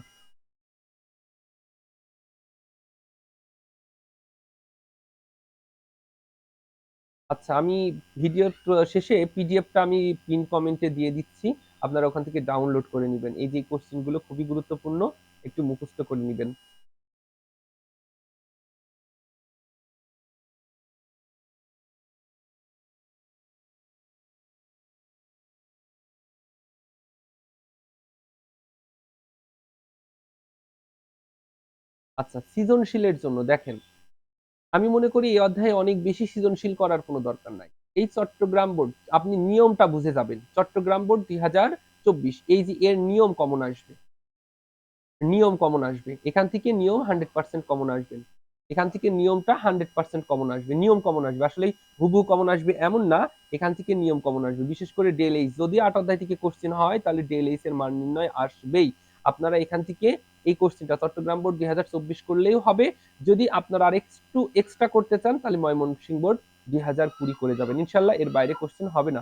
Speaker 1: আচ্ছা, আমি ভিডিওর শেষে পিডিএফটা আমি পিন কমেন্টে দিয়ে দিচ্ছি। আপনারা ওখান থেকে ডাউনলোড করে নিবেন। এই যে কোশ্চেন গুলো খুবই গুরুত্বপূর্ণ, একটু মুখস্থ করে নিবেন। আচ্ছা, সৃজনশীলের জন্য দেখেন, আমি মনে করি এই অধ্যায়ে অনেক বেশি সৃজনশীল করার কোনো দরকার নাই। এই চট্টগ্রাম বোর্ড, আপনি নিয়মটা বুঝে যাবেন। চট্টগ্রাম বোর্ড 2024, এই যে এর নিয়ম কমন আসবে, নিয়ম কমন আসবে। এখান থেকে নিয়ম 100% কমন আসবেন। এখান থেকে নিয়মটা 100% কমন আসবে। নিয়ম কমন আসবে। আসলেই হুবহু কমন আসবে এমন না। এখান থেকে নিয়ম কমন আসবে। বিশেষ করে ডেল এইচ। যদি ৮ অধ্যায় থেকে কোশ্চেন হয় তাহলে ডেল এইচ এর মান নির্ণয় আসবেই। আপনারা এখান থেকে এই কোশ্চেনটা চট্টগ্রাম বোর্ড 2024 করলেও হবে। যদি আপনারা আরেকটু এক্সট্রা করতে চান তাহলে ময়মনসিংহ বোর্ড 2020 করে যাবেন। ইনশাআল্লাহ এর বাইরে কোশ্চেন হবে না।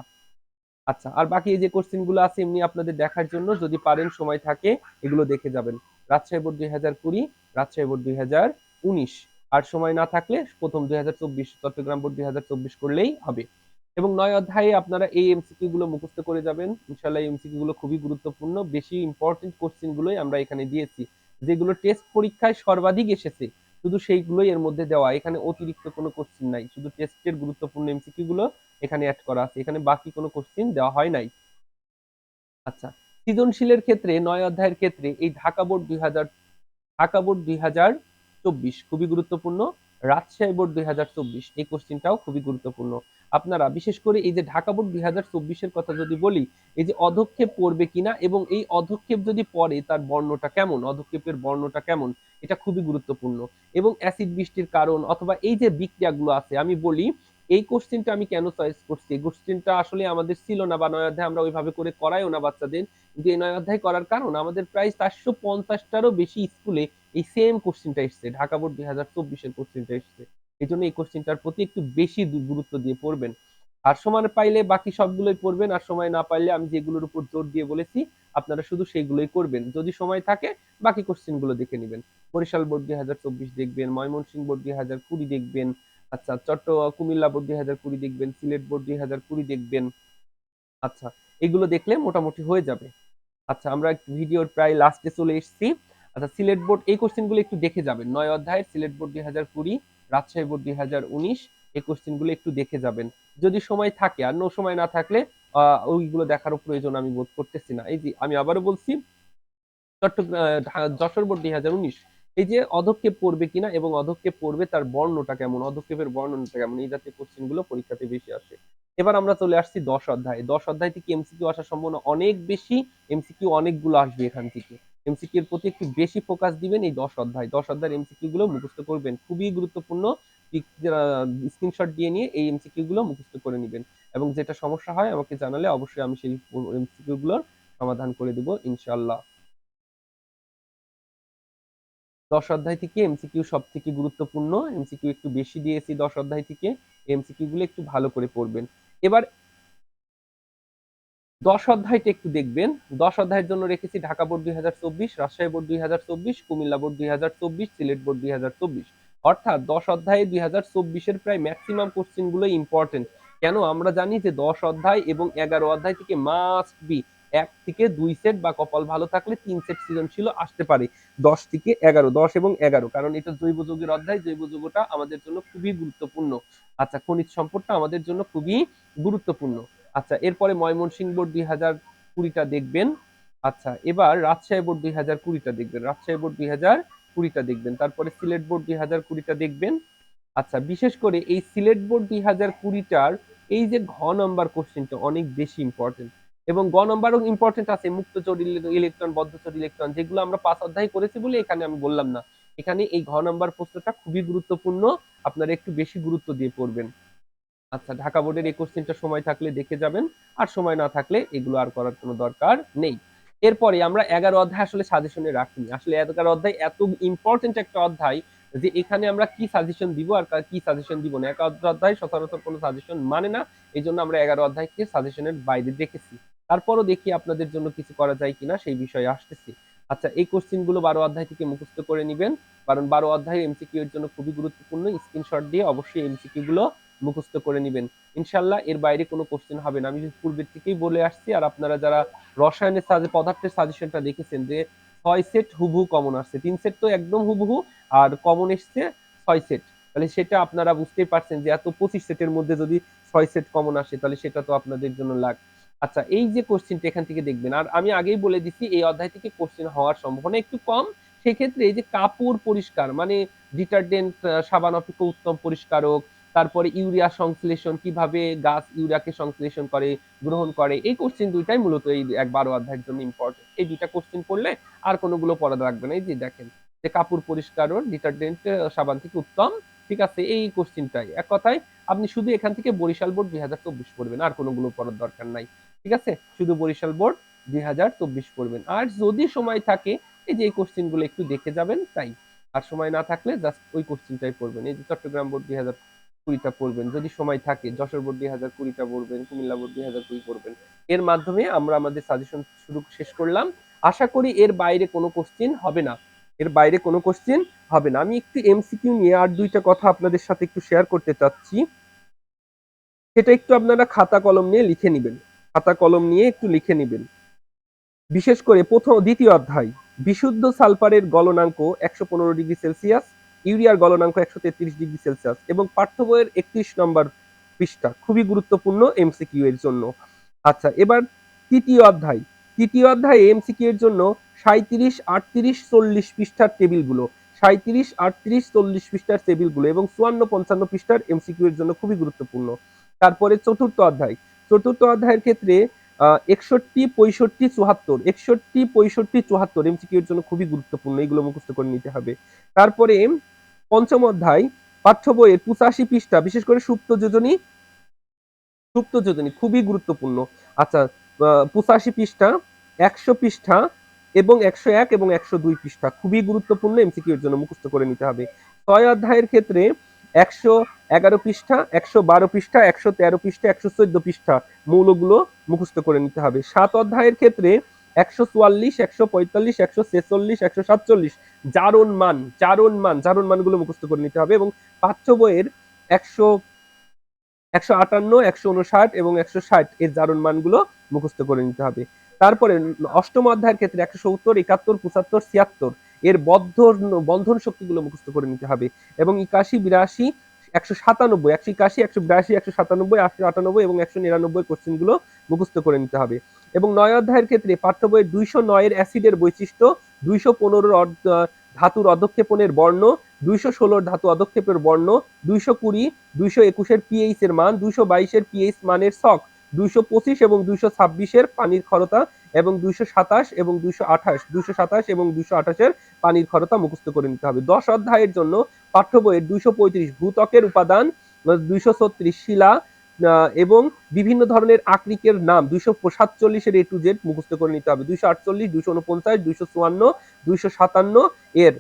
Speaker 1: আচ্ছা, আর বাকি এই যে কোশ্চেন গুলো আছে এমনি আপনাদের দেখার জন্য, যদি পারেন সময় থাকে এগুলো দেখে যাবেন। রাজশাহী বোর্ড 2020, রাজশাহী বোর্ড 2019, আর সময় না থাকলে প্রথম 2024 চট্টগ্রাম বোর্ড 2024 করলেই হবে। এবং 9 অধ্যায়ে আপনারা এই এমসিকিউ গুলো মুখস্থ করে যাবেন। ইনশাআল্লাহ এই এমসিকিউ গুলো খুবই গুরুত্বপূর্ণ। বেশি ইম্পর্টেন্ট কোশ্চেন গুলোই আমরা এখানে দিয়েছি, যেগুলো টেস্ট পরীক্ষায় সর্বাধিক এসেছে, শুধু সেইগুলোই এর মধ্যে দেওয়া। এখানে অতিরিক্ত কোনো কোশ্চেন নাই, শুধু টেস্টের গুরুত্বপূর্ণ এমসিকিউ গুলো এখানে অ্যাড করা আছে। এখানে বাকি কোনো কোশ্চেন দেওয়া হয় নাই। আচ্ছা, সৃজনশীলের ক্ষেত্রে ৯ অধ্যায়ের ক্ষেত্রে এই ঢাকা বোর্ড 2024 খুবই গুরুত্বপূর্ণ। রাজশাহী বোর্ড 2024 এই কোশ্চেনটাও খুবই গুরুত্বপূর্ণ। আপনারা বিশেষ করে এই যে ঢাকা বোর্ড 2024 এর কথা যদি বলি, এই যে অধক্ষেপ পড়বে কিনা এবং এই অধক্ষেপ যদি পড়ে তার বর্ণটা কেমন, অধক্ষেপের বর্ণটা কেমন, এটা খুবই গুরুত্বপূর্ণ। এবং অ্যাসিড বৃষ্টির কারণ অথবা এই যে বিক্রিয়াগুলো আছে, আমি বলি এই কোশ্চেনটা আমি কেন চয়েস করছি, এই কোশ্চেনটা আসলে আমাদের ছিল না বা ৯ অধ্যায়ে আমরা ওইভাবে করে করাইও না বাচ্চাদের। কিন্তু এই ৯ অধ্যায় করার কারণ আমাদের প্রায় ৪৫০টারও বেশি স্কুলে এই সেম কোশ্চেনটা এসছে, ঢাকা বোর্ড 2024 এর কোশ্চেনটা এসছে। এই জন্য এই কোশ্চেনটার প্রতি একটু বেশি গুরুত্ব দিয়ে পড়বেন। আর সময় পাইলে বাকি সবগুলোই পড়বেন, আর সময় না পাইলে আমি যেগুলোর উপর জোর দিয়ে বলেছি আপনারা শুধু সেইগুলোই করবেন। যদি সময় থাকে বাকি কোশ্চেন গুলো দেখে নেবেন। বরিশাল বোর্ড 2024 দেখবেন, ময়মনসিংহ বোর্ড 2020 দেখবেন, আচ্ছা কুমিল্লা বোর্ড 2020 দেখবেন, সিলেট বোর্ড 2020 দেখবেন। আচ্ছা, এগুলো দেখলে মোটামুটি হয়ে যাবে। আচ্ছা, আমরা ভিডিওর প্রায় লাস্টে চলে এসেছি। আচ্ছা, সিলেট বোর্ড এই কোশ্চেনগুলো একটু দেখে যাবেন। ৯ অধ্যায়ের সিলেট বোর্ড 2020, রাজশাহী বোর্ড 2019, এই কোশ্চেনগুলো একটু দেখে যাবেন। যদি সময় থাকে, আর নো সময় না থাকলে ওইগুলো দেখারও প্রয়োজন আমি বোধ করতেছি না। এই যে আমি আবারও বলছি, যশোর বোর্ড 2019, এই যে অধক্ষেপ পড়বে কিনা এবং অধক্ষেপ পড়বে তার বর্ণটা কেমন, অধক্ষেপের বর্ণনাটা কেমন, এই জাতীয় কোশ্চেন গুলো পরীক্ষাতে বেশি আসে। এবার আমরা চলে আসছি 10 অধ্যায়ে। 10 অধ্যায় থেকে এমসিকিউ আসার সম্ভাবনা অনেক বেশি। এমসিকিউ অনেকগুলো আসবে এখান থেকে। এমসিকিউ এর প্রতি একটু বেশি ফোকাস দিবেন এই 10 অধ্যায়। 10 অধ্যায়ের এমসিকিউ গুলো মুখস্থ করবেন, খুবই গুরুত্বপূর্ণ। স্ক্রিনশট দিয়ে নিয়ে এই এমসিকিউ গুলো মুখস্থ করে নিবেন। এবং যেটা সমস্যা হয় আমাকে জানালে অবশ্যই আমি সেই এমসিকিউ গুলোর সমাধান করে দিব ইনশাআল্লাহ। 10 অধ্যায় থেকে এমসিকিউ সবথেকে গুরুত্বপূর্ণ। এমসিকিউ একটু বেশি দিয়েছি 10 অধ্যায় থেকে। এমসিকিউ গুলো একটু ভালো করে পড়বেন। এবার 10 অধ্যায়টা একটু দেখবেন। 10 অধ্যায়ের জন্য রেখেছি Dhaka board ২০২৪, Rajshahi board ২০২৪, Comilla board ২০২৪, Sylhet board ২০২৪। অর্থাৎ 10 অধ্যায়ে ২০২৪ এর প্রায় ম্যাক্সিমাম কোশ্চেন গুলো ইম্পর্টেন্ট। কেন? আমরা জানি যে 10 অধ্যায় এবং 11 অধ্যায় থেকে মাস্ট বি 1 থেকে 2 সেট বা কপাল ভালো থাকলে 3 সেট সৃজনশীল আসতে পারে। 10 থেকে 11, 10 এবং 11, কারণ এটা জৈব যৌগের অধ্যায়। জৈব যৌগটা আমাদের জন্য খুবই গুরুত্বপূর্ণ। আচ্ছা, খনিজ সম্পদটা আমাদের জন্য খুবই গুরুত্বপূর্ণ। আচ্ছা, এরপরে ময়মনসিংহ বোর্ড 2020টা দেখবেন। আচ্ছা, এবার রাজশাহী বোর্ড 2020টা দেখবেন। রাজশাহী বোর্ড 2020টা দেখবেন। তারপরে সিলেট বোর্ড 2020টা দেখবেন। আচ্ছা, বিশেষ করে এই সিলেট বোর্ড 2020টার এই যে ঘ নম্বর কোশ্চেনটা অনেক বেশি ইম্পর্টেন্ট, এবং গ নম্বরও ইম্পর্টেন্ট আছে। মুক্ত চোর ইলেকট্রন, বদ্ধ চোর ইলেকট্রন, যেগুলো আমরা 5 অধ্যায় করেছি বলে এখানে আমি বললাম না। এখানে এই ঘ নম্বর প্রশ্নটা খুবই গুরুত্বপূর্ণ, আপনারা একটু বেশি গুরুত্ব দিয়ে পড়বেন। আচ্ছা, ঢাকা বোর্ডের এই কোশ্চেনটা সময় থাকলে দেখে যাবেন, আর সময় না থাকলে এগুলো আর করার কোনো দরকার নেই। এরপরে আমরা 11 অধ্যায় আসলে সাজেশনে রাখিনি। আসলে 11 অধ্যায় এত ইম্পর্টেন্ট একটা অধ্যায় যে এখানে আমরা কি সাজেশন দিব আর কি সাজেশন দিব না। 11 অধ্যায় সচরাচর কোনো সাজেশন মানে না, এই জন্য আমরা 11 অধ্যায়কে সাজেশনের বাইরে রেখেছি। তারপরও দেখি আপনাদের জন্য কিছু করা যায় কিনা, সেই বিষয়ে আসতেছি। আচ্ছা, এই কোশ্চেন গুলো 12 অধ্যায় থেকে মুখস্থ করে নিবেন, কারণ 12 অধ্যায় এমসিকিউ এর জন্য খুবই গুরুত্বপূর্ণ। স্ক্রিনশট দিয়ে অবশ্যই এমসিকিউ গুলো মুখস্থ করে নিবেন। ইনশাল্লাহ এর বাইরে কোনো কোশ্চেন হবে না, আমি পূর্বের থেকেই বলে আসছি। আর আপনারা যারা রসায়নের পদার্থের সাজেশনটা দেখেছেন যে 6 সেট হুবহু কমন আসছে, 3 সেট তো একদম হুবহু, আর কমন এসছে 6 সেট। তাহলে সেটা আপনারা বুঝতেই পারছেন যে এত 25 সেটের মধ্যে যদি 6 সেট কমন আসে, তাহলে সেটা তো আপনাদের জন্য লাখ। আচ্ছা, এই যে কোশ্চেনটা এখান থেকে দেখবেন, আর আমি আগেই বলে দিচ্ছি এই অধ্যায় থেকে কোশ্চেন হওয়ার সম্ভাবনা একটু কম। সেক্ষেত্রে এই যে কাপড় পরিষ্কার মানে ডিটারজেন্ট, সাবান অপেক্ষা উত্তম পরিষ্কারক, তারপরে ইউরিয়া সংশ্লেষণ, কিভাবে গাছ ইউরিয়াকে সংশ্লেষণ করে, গ্রহণ করে, এই কোশ্চেন দুইটাই মূলত এই 12 অধ্যায়ের জন্য ইম্পর্টেন্ট। এই দুইটা কোশ্চেন পড়লে আর কোনোগুলো পড়া লাগবে না। এই যে দেখেন যে কাপড় পরিষ্কারক, ডিটারজেন্ট, সাবান থেকে উত্তম, ঠিক আছে, এই কোশ্চেনটাই। এক কথায় আপনি শুধু এখান থেকে বরিশাল বোর্ড 2024 পড়বেন, আর কোনোগুলো পড়ার দরকার নাই। ঠিক আছে, শুধু বরিশাল বোর্ড 2024 পড়বেন। আর যদি সময় থাকে এই যে এই কোশ্চেন গুলো একটু দেখে যাবেন, তাই। আর সময় না থাকলে জাস্ট ওই কোশ্চেনটাই পড়বেন। এই যে চট্টগ্রাম বোর্ড 2020টা পড়বেন যদি সময় থাকে, যশোর বোর্ড 2020টা পড়বেন, কুমিল্লা বোর্ড 2020 পড়বেন। এর মাধ্যমে আমরা আমাদের সাজেশন শেষ করলাম। আশা করি এর বাইরে কোনো কোশ্চেন হবে না, এর বাইরে কোনো কোশ্চেন হবে না। আমি একটু এমসিকিউ নিয়ে আর দুইটা কথা আপনাদের সাথে একটু শেয়ার করতে চাচ্ছি, সেটা একটু আপনারা খাতা কলম নিয়ে লিখে নেবেন। খাতা কলম নিয়ে একটু লিখে নেবেন। বিশেষ করে দ্বিতীয় অধ্যায়, বিশুদ্ধ সালফারের গলনাঙ্ক 115°C, ইউরিয়ার গলনাঙ্ক 133°C, এবং পাঠ্য বইয়ের 31 নম্বর পৃষ্ঠা খুবই গুরুত্বপূর্ণ এমসিকিউ এর জন্য। আচ্ছা, এবার তৃতীয় অধ্যায়। তৃতীয় অধ্যায়ে এমসিকিউ এর জন্য 37, 38, 40 পৃষ্ঠার টেবিলগুলো, 37, 38, 40 পৃষ্ঠার টেবিলগুলো এবং 54, 55 পৃষ্ঠার এমসিকিউ এর জন্য খুবই গুরুত্বপূর্ণ। তারপরে চতুর্থ অধ্যায়। চতুর্থ অধ্যায়ের ক্ষেত্রে 61, 65, 74, 61, 65, 74 এমসিকিউ এর জন্য খুবই গুরুত্বপূর্ণ, এগুলো মুখস্থ করে নিতে হবে। তারপরে পঞ্চম অধ্যায়, পাঠ্য বইয়ের 85 পৃষ্ঠা, বিশেষ করে সুপ্ত যোজনী, সুপ্ত যোজনী খুবই গুরুত্বপূর্ণ। আচ্ছা, 85 পৃষ্ঠা, 100 পৃষ্ঠা এবং 101 এবং 102 পৃষ্ঠা খুবই গুরুত্বপূর্ণ, এমসিকিউ এর জন্য মুখস্থ করে নিতে হবে। 6 অধ্যায়ের ক্ষেত্রে 111 পৃষ্ঠা, 112 পৃষ্ঠা, 113 পৃষ্ঠা, 114 পৃষ্ঠা মৌলগুলো মুখস্থ করে নিতে হবে। 7 অধ্যায়ের ক্ষেত্রে 144, 145, 146, 147 জারণ মানগুলো মুখস্থ করে নিতে হবে, এবং পাঠ্য বইয়ের 158, 159 এবং 160 এর জারণ মানগুলো মুখস্থ করে নিতে হবে। তারপরে অষ্টম অধ্যায়ের ক্ষেত্রে 170, 71, 75, 76 এর বন্ধন শক্তিগুলো মুখস্থ করে নিতে হবে, এবং 81, 82, 197, 181, 182, 197, 198 এবং 199 কোশ্চেন গুলো মুখস্থ করে নিতে হবে। এবং 9 অধ্যায়ের ক্ষেত্রে পাঠ্য বইয়ের 209 এর অ্যাসিডের বৈশিষ্ট্য, 215 ধাতুর অধক্ষেপণের বর্ণ, 216 ধাতু অধক্ষেপের বর্ণ, 220, 221 এর পিএইচ এর মান, 222 এর পিএইচ মানের ছক, 225 এবং 226 এর পানির ক্ষরতা, এবং 227 এবং 228 এবং 228 এর পানির ক্ষরতা মুখস্থ করে নিতে হবে। 10 অধ্যায়ের জন্য পাঠ্য বইয়ের 235 ভূত্বকের উপাদান, 236 শিলা এবং বিভিন্ন ধরনের আকরিকের নাম, 247 এর এ টু জেড মুখস্থ করে নিতে হবে। 248, 249, 254, 257 এর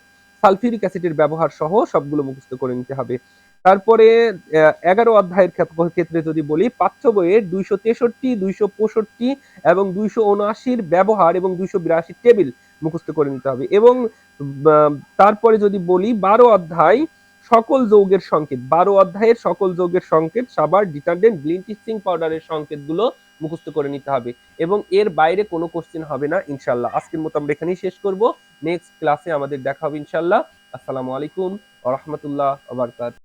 Speaker 1: সালফিউরিক অ্যাসিডের ব্যবহার সহ সবগুলো মুখস্থ করে নিতে হবে। তারপরে 11 অধ্যায়ের ক্ষেত্রে যদি বলি, পাঠ্য বইয়ের 263, 265 এবং 279 ব্যবহার এবং 282 টেবিল মুখস্থ করে নিতে হবে। এবং তারপরে যদি বলি 12 অধ্যায় সকল যৌগের সংকেত, 12 অধ্যায়ের সকল যৌগের সংকেত, সাবার, ডিটারজেন্ট, ব্লিচিং পাউডারের সংকেতগুলো মুখস্থ করে নিতে হবে এবং এর বাইরে কোনো কোশ্চেন হবে না ইনশাআল্লাহ। আজকের মতো আমরা এখানেই শেষ করব। নেক্সট ক্লাসে আমাদের দেখা হবে ইনশাআল্লাহ। আসসালামু আলাইকুম ওয়া রাহমাতুল্লাহ ওয়া বারাকাতুহু।